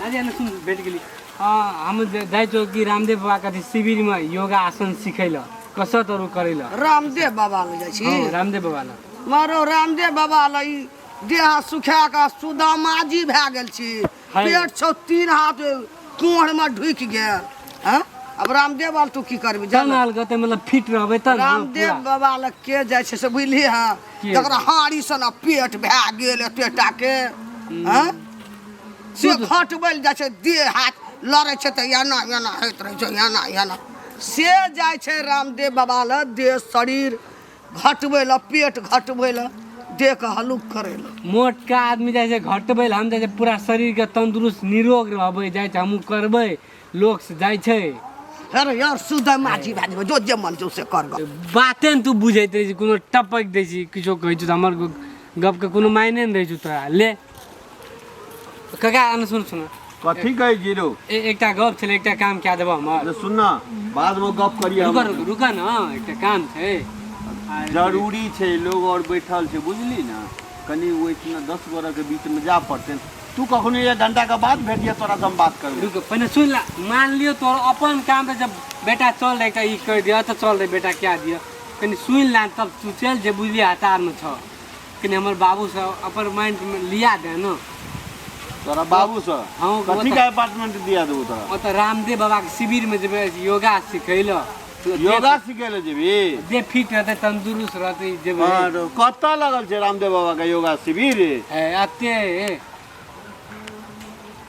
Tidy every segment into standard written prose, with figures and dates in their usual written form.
अरे सुन भेट गेली हम जाइछौ कि रामदेव बाबा का शिविर में योगा आसन सिखैल कसरतहरु करैल रामदेव बाबा ले जाइ छी रामदेव बाबा ल मारो रामदेव बाबा ल देह सुखा के सुदामाजी भए गेल छी पेट छौ 3 हाथ कोढ़ में ढुक गेल हैं अब रामदेव बाबा तू की करबी जानल गते मतलब फिट रहबे त रामदेव बाबा ल के जाइ छै से बुझली है तकरा हाड़ी सन पेट भए गेल एतेटा के हैं से फटबल जाइ छै देह हाथ लड़ै छै त एना एना होइत रहै छै एना एना से जाइ छै रामदेव बाबा ल देह शरीर घटबै ल पेट घटबै ल देह के हलुक करे ल मोटका आदमी जाइ छै घटबै ल हम जाइ छै पूरा शरीर के तंदुरुस्त निरोग रहबै जाइ छै हमहु करबै लोग से जाइ छै अरे यार सुदामाजी भए जेबै जो जे मन छौ से कर बाते न तू बुझैत रही कोनो टपक दै छी किछो कहै छ त हमर गप के कोनो मायने न रहै छ तोरा ले काका आन सुन सुन कथी कहै जीरो एकटा गप छले एकटा काम क्या देबो हमर सुन ना बाद में गप करिए रुका न एकटा काम छै जरूरी छै लोग और बैठल छै बुझली ना कनी ओइतना 10 गोरा के बीच में जा पड़ते तू कखनो 1 घंटा के बाद भेटिए तोरा से हम बात करबे रुक पहले सुन ला मान लियो तोर अपन काम पे जब बेटा चल रे एकटा ई कर दिया त चल रे बेटा क्या दिया कनी सुन ला तब तू चल जे बुझली हतार में छ कनी हमर बाबू से अपर माइंड में लिया दे न तोरा बाबू से हां कथी का अपार्टमेंट दिया दो तोरा ओ त रामदेव बाबा के शिविर में जेबे योगा सिखैल योगा सिखेले जेबी जे फिट रहते तंदुरुस्त रहते जेबे हां कत्ता लगल छै रामदेव बाबा का योगा शिविर है अते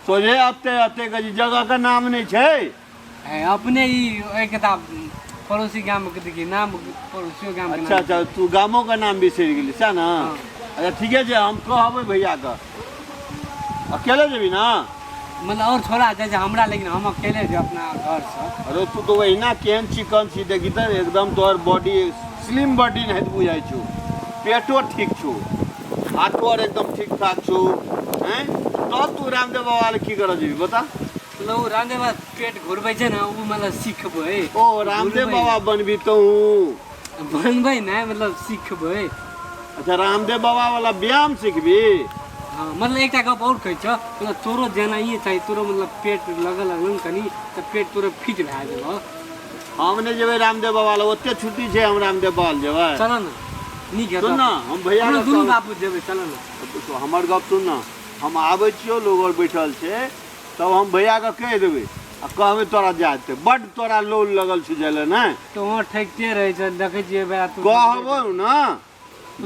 सोझे अते के जगह का नाम नहीं छै है अपने ही एक किताब पड़ोसी गांव के देखी नाम पड़ोसी गांव के अच्छा तू गामों का नाम बिसर गेली सा ना अच्छा ठीक है जे हम कहबै भैया का अकेले जेबी ना मतलब और छोड़ा जैसे हमरा लेकिन हम अकेले जे अपना घर से अरे तू तो वही ना केहन चिकन छी देखी त एकदम तोहर बॉडी स्लिम बॉडी नहीं बुझाइ छौ पेटो ठीक छौ हाथो और एकदम ठीक ठाक छौ हैं तो तू रामदेव बाबा ले की कर जेबी बता मतलब वो रामदेव बाबा पेट घुरबै छै ना उ मतलब सिखबै ओ रामदेव बाबा बनबी तो बनबै ना मतलब सिखबै अच्छा रामदेव बाबा वाला व्यायाम सीखबी हां मतलब एकटा गप और कहै छ मतलब तोरो जेना ई छै तोरो मतलब पेट लगल लगन कनी त पेट तोरो फिट भए जेबो हम ने जेबै रामदेव बाबा ले ओते छुट्टी छै हम रामदेव बाबा जेबै चल न नीक है सुन ना हम भैया के दुनू बापू जेबै चल न तो हमर गप सुन ना हम आबै छियो लोग और बैठल छै तब हम भैया के कह देबै आ कहबै तोरा जाते बड तोरा लोल लगल छै जले ना तो वहां ठेकते रहै छै देखै छियै बेटा तू कहबो ना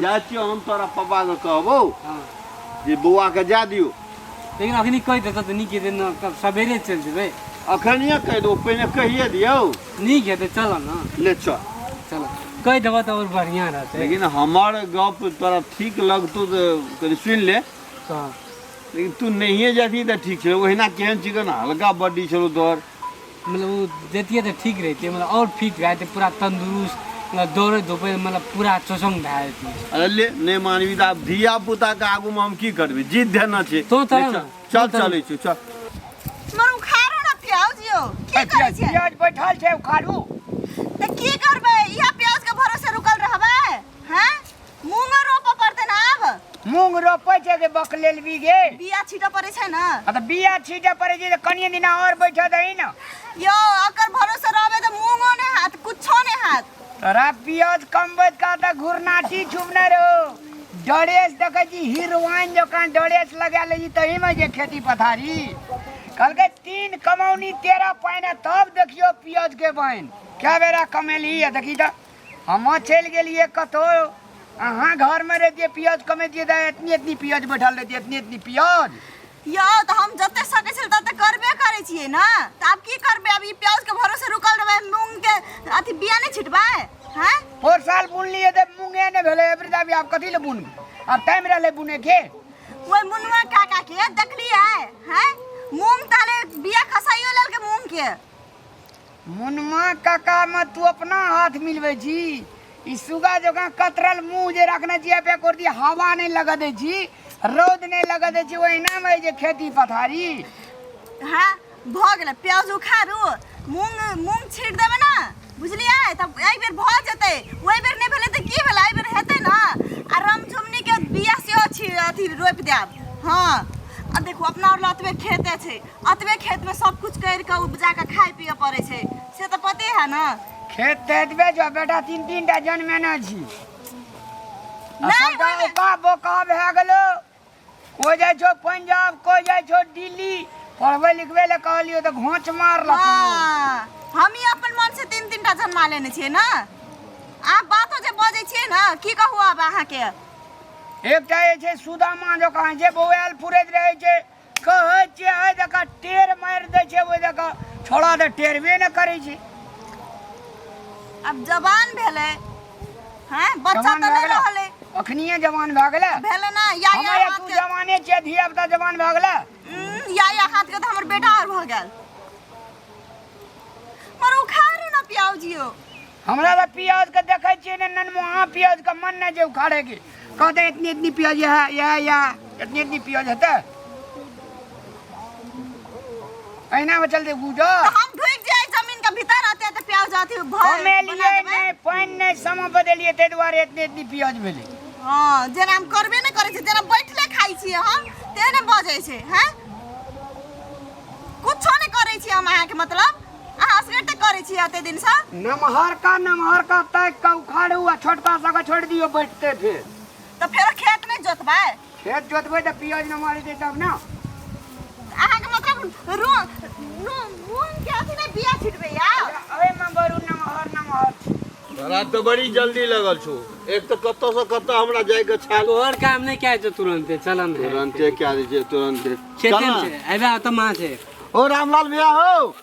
जा छियो हम तोरा पापा के कहबो हां जे बौआ के जा दियो लेकिन अखनी कहि देत त नीक हेतै न कब सवेरे चल जेबै अखनिए कह दो पहले कहिए दियो नीक हेतै चल न ले चल चल कहि देबो त और बढ़िया रहतै लेकिन हमार गप तोरा ठीक लगतो तो कनी सुन ले लेकिन तू नहीं जाती तो ठीक है वही ना केहन चिकन हल्का बॉडी चलो तोर मतलब वो देती तो ठीक रहती मतलब और फिट रहते पूरा तंदुरुस्त मतलब दौड़े धूपे मतलब पूरा चौसंग भए जेती अरे ले नहीं मानवी त आब धिया पुता के आगू में हम की करबे जिद देना छै तो चल चल चलै छी चल मरु खारो न प्याजियो की करे छै प्याज बैठल छै खारू त की करबै इहा प्याज के भरोसे रुकल रहबै हैं मूंग रोप पड़ते न आब मूंग रोपै छै के बकलेल बीगे बिया छीटा पड़े छै न त बिया छीटे पड़े छै त कनिए दिन और बैठ दही न यो अकर भरोसे रहबे त मूंगो ने हाथ कुछो ने हाथ तोरा प्याज कमबैत का त घुरनाटी छुबने रहो डरेस देखै छी हीरोइन जकां डरेस लगा ले छी तही में जे खेती पथारी कल के 3 कमौनी 13 पाइन तब देखियो प्याज के बहन क्या बेरा कमेली है देखी त हम चल गेलिए कतो अहाँ घर में रहतिए प्याज कमेतिए त इतनी प्याज बैठल रहतिए इतनी प्याज यो त हम जते सके छै तते करबे करे छिए ना त अब की करबे अब ई प्याज के भरोसे रुकल रहबे मूंग के अथी बिया नहीं छिटबे हैं और साल बुन लिए त मूंगे ने भेले एबरी दाबी आप कथि ले बुन अब टाइम रहले बुने के ओए मुनवा काका के देखलिए हैं मूंग ताले बिया खसाइयो लेल के मूंग के मुनमा काका में तू अपना हाथ मिलवे छी ई सुगा जगह कतरल मुंह जे रखने छिए पे कर दी हवा नहीं लगा दे छी रौद नहीं लगा दे छी ओही ना में जे खेती पथारी हां भ गेले प्याज उखारू मूंग छीट देबे ना बुझलिए तब एई बेर भ जते ओई बेर नहीं भेले त की भेले एई बेर हेते ना आ रामझुमनी के बिया से अथी रोप देब हां अब देखो अपना और अतबे खेते छे, अतबे खेत में सब कुछ कर के उपजा के खाए पिए पड़े छे, से तो पते है ना। खेत तेतबे जो बेटा 3-3टा जन्मे न छी नहीं, सबटा ओका बोका भए गेलो। कोई जाय छो पंजाब, कोई जाय छो दिल्ली, पढ़बे लिखबे ले कहलियो तो घोंच मारलक। हाँ, हम ही अपन मन से 3-3टा जन्मा लेने छिए ना। आप बातो जे बजे छिए ना, की कहू अब अहाँ के। एकटा जे छै सुदामा जकाँ जे बौआल फुरैत रहै छै, कहै छै एहि जकाँ टेर मारि दै छै, ओहि जकाँ छोड़ा तऽ टेरबे न करै छै। अब जवान भेले, हैं बच्चा जवान तो भए नहीं गेलै, रहले, अखनिये जवान भए गेलै। भेले ना या हमे हाथ तू के जवाने छियै, धिया पुता जवान भए गेलै। या हाथ के तो हमर बेटा और भ गेल। मर उखाड़ू ना पियाऊ जियो। हमरा तो प्याज के देखै छियै ने ननमुहा प्याज के मन नहीं जे उखाड़े के, कहते इतनी इतनी प्याज है या इतनी इतनी प्याज है। अहिना में चलते गुजो तो हम ढुक जाए जमीन के भीतर आते तो प्याज आती हमे लिए नहीं पानी नहीं समय बदलिए ते द्वारे इतनी इतनी प्याज भेले। हां जेना हम करबे न करै छै, जेना बैठले खाइ छी हम तेने बजै छै, हैं कुछो नहीं करै छी हम अहाँ के, मतलब अहाँ असगरते करै छी आते दिन से। नमहर का तय का उखाड़ू आ छोटका सा का छोड़ दियो बैठते फिर। तो फिर खेत नहीं जोतबै, खेत जोतबै तो प्याज न मारी दे तब ना। अहाँ के मतलब मूंग के अथी नहीं बिया छिटबै यार। अबे मैं बरू नमहर तोरा तो बड़ी जल्दी लगल छो, एक तो कत्तो से कत्तो हमरा जाय के छाल। तोहर काम नहीं क्या है तुरंते चलन है। तुरंते क्या दे छै तुरंते खेते में छे एबे तो मां छे। ओ रामलाल भैया हो,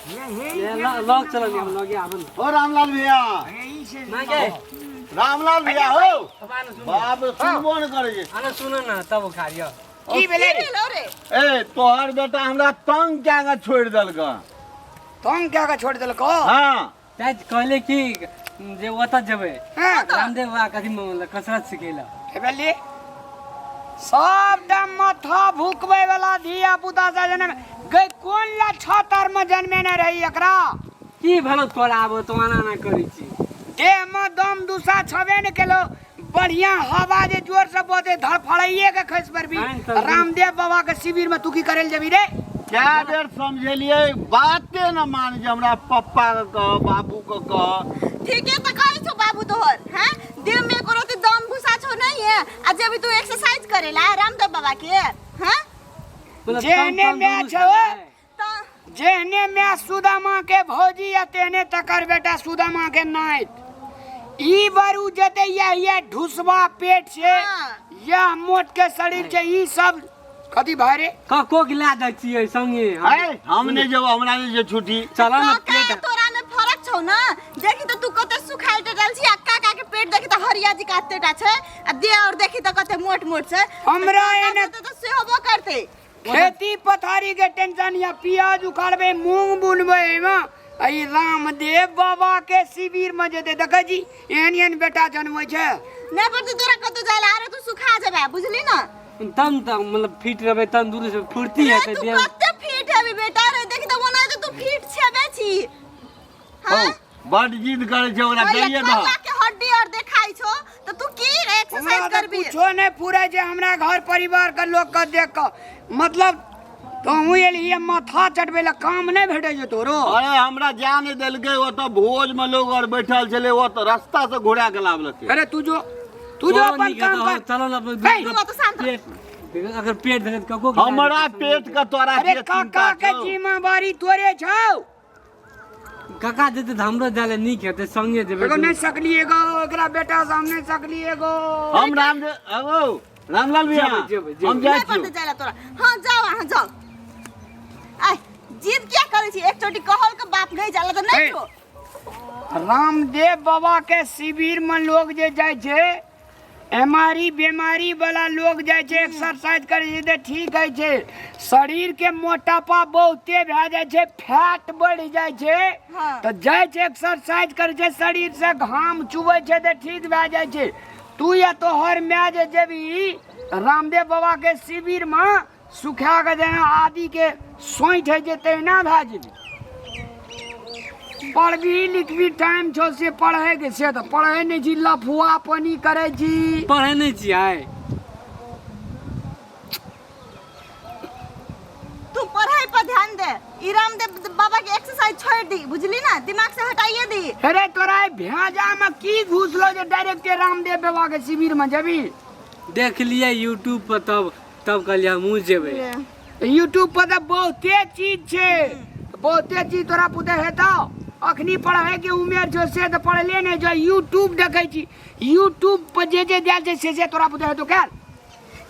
ये लॉक चलन हम लोग आबन। ओ रामलाल भैया, यही से मां के रामलाल भैया हो। बाबा सुन, बाप सुनबो न करे छै। अरे सुनो ना तब खारियो। की भेले रे? ए तोहर बेटा हमरा तंग क्या के छोड़ देलका। तुम क्या का छोड़ देलको? हां ताज कहले कि जे ओता जेबे हां रामदेव बा कथी मतलब कसरत सिखेला। भेले सब दम माथा भूकबै वाला धिया पुता से जन्म गई कोन ला छतर में जन्मे न रही एकरा। की भलो तोरा आबो तो आना ना करै छी। देह में दम दूसा छबे न केलो, बढ़िया हवा जे जोर से बोते धड़फड़ाइए के खस पर भी। रामदेव बाबा के शिविर में तू की करेल जबी रे? क्या देर समझलिए बाते न मान जे हमरा पप्पा के कह बाबू के कह। ठीक है तो कहै छो बाबू तोहर, हैं देह में करो तो दम घुसा छो नहीं है, आ जब तू एक्सरसाइज करेला रामदेव बाबा के, हैं जेहने में छो तो जेहने में सुदामा के भौजी या तेहने तकर बेटा सुदामा के नाइत। ई बारू जते ये ढुसवा पेट से या मोट के शरीर से ई सब कथी भारे को गिला द छियै संगे। हमने जब हमरा जे छुट्टी चला ना तो पेट तोरा में फरक छौ ना। देखी तो तू कते सुखाइल टटल छी, आ काका के पेट देखी तो हरिया जी कातेटा छै, आ देह और देखी तो कते मोट मोट छै। हमरा एने तो से होबो करते। खेती पथारी के टेंशन या प्याज उखाड़बे मूंग बुनबे में आई रामदेव बाबा के शिविर में जते देख जी एहन बेटा जन्मै छै। नहीं पर तोरा कतो जाइला आरे तू सुखा जेबे, बुझली ना। तन त मतलब फिट रहबे तंदुरुस्त फुर्ती रे हेतै तू देह। कते फिट हेबी बेटा रे, देखी तो ओना तो तू फिट छेबे छी। हां बड़ जिद करे छै ओकरा कहिए द। कल्ला के हड्डी और देखाई छो तो तू की एक्सरसाइज करबी? कुछो नहीं पूरा जे हमरा घर परिवार के लोग के देख के मतलब तो हूँ एलिए माथा चटबे ला काम नहीं भेटे जे तोरो। अरे हमरा जाने देलकै ओ तो भोज में लोग और बैठल छले, ओ तो रास्ता से घुरा के लावलकै। अरे तू जो अपन काम कर। चलो ना तू तो शांत रह। पेट अगर पेट धरे त कको हमरा पेट का तोरा अरे के काका चिंता के छौ। जिम्मेवारी तोरे छौ। काका देते त हमरो जाले नीक हेतै संगे जेबे। एगो नहीं सकलिएगो एकरा बेटा सामने सकलिएगो। हम रामलाल भैया जेबै। हम जाय नहीं छी। पड़ते जाइला तोरा। हां जाओ हां जाओ। आई जिद क्या करे छी? एक चोटी कहल के बाप नहीं जाला तो नहीं छो। रामदेव बाबा के शिविर में लोग जे जाय छे, एमारी बीमारी वाला लोग जाय छे, एक्सरसाइज करे छे तो ठीक है छे। शरीर के मोटापा बहुते भे जाय छे, फैट बढ़ जाय छे हाँ। तो जाय छे एक्सरसाइज करे छे, शरीर से घाम चुबै छे तो ठीक भे जाय छे। तू या तोहर मैं जे जेबी रामदेव बाबा के शिविर में सुखा के जेना आदि के सोइठ है जे तेना भे जेबी। पढ़बी लिखबी टाइम छो से पढ़े के से तो पढ़े नहीं छी, लफुआ पानी करे छी। पढ़े नहीं छियै ई रामदेव बाबा के एक्सरसाइज छोड़ दी, बुझली ना, दिमाग से हटाइए दी। अरे तोरा भेजा में की घुसलो जे डायरेक्ट रामदेव बाबा के शिविर में जबी? देख लिया यूट्यूब पर, तब कहलिए हमहूँ जेबै। यूट्यूब पर तो बहुते चीज छे, बहुते चीज तोरा पुते हेतौ। अखनी पढ़ाई के उम्र छो से तो पढ़ले नहीं जो यूट्यूब देखे छी, यूट्यूब पर जे देल छे से तोरा पुते हेतौ क्या?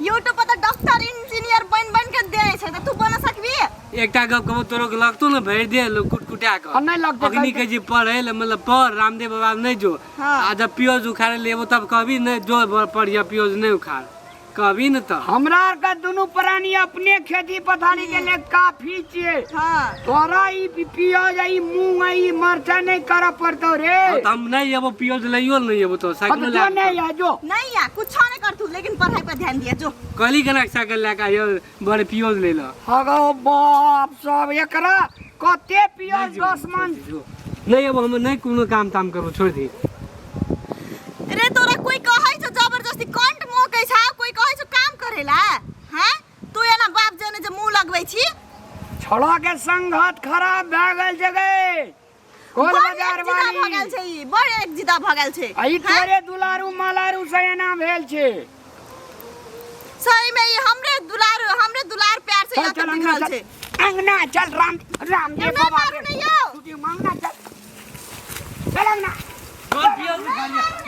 यूट्यूब पर तो डॉक्टर इंजीनियर बन के दे छै, तो तू बन सकबी? एकटा गप कहबो तोरो के लगतो ना भरि दे लोग कुटकुटा के। नहीं लगते अग्नि के जी पढ़े ले मतलब पढ़ रामदेव बाबा नहीं जो। हाँ। आ जब प्योज उखाड़ लेबो तब कभी नहीं जो पढ़िया प्योज नहीं उखाड़ कभी न। तो हमरा का दोनों प्राणी अपने खेती पथारी के लिए काफी छे। हाँ तोरा ई प्याज ई मूंग ई मरचा नहीं कर पड़तो रे। तो हम नहीं एबो प्योज लइयो नहीं एबो तो साइकिल जो नहीं है जो नहीं या कुछ नहीं कर तू, लेकिन पढ़ाई पर ध्यान दिया जो। कली कनक साइकिल लेके आइयो बड़े प्योज ले लो। हगो बाप सब एकरा कते प्याज 10 मन नहीं एबो हम नहीं कोनो काम ताम करबो, छोड़ दी। अरे तोरा कोई कहै छ जबरदस्ती कंठ मोकै छ, कोई कहै छ काम करेला, हैं? तू एना बाप जने जे मुंह लगबै छी। छोड़ा के संगत खराब भ गेल जगह कोल बाजार वाली भगल छै ई, बड़ एक जिदा भगल छै। आई तोरे दुलारू मालारू से एना भेल छे। सही में ई हमरे दुलार प्यार से चल याद बिगड़ल छै। अंगना चल रामदेव बाबा के नहीं यो तू मांगना चल अंगना प्योज उखाड़ लिया।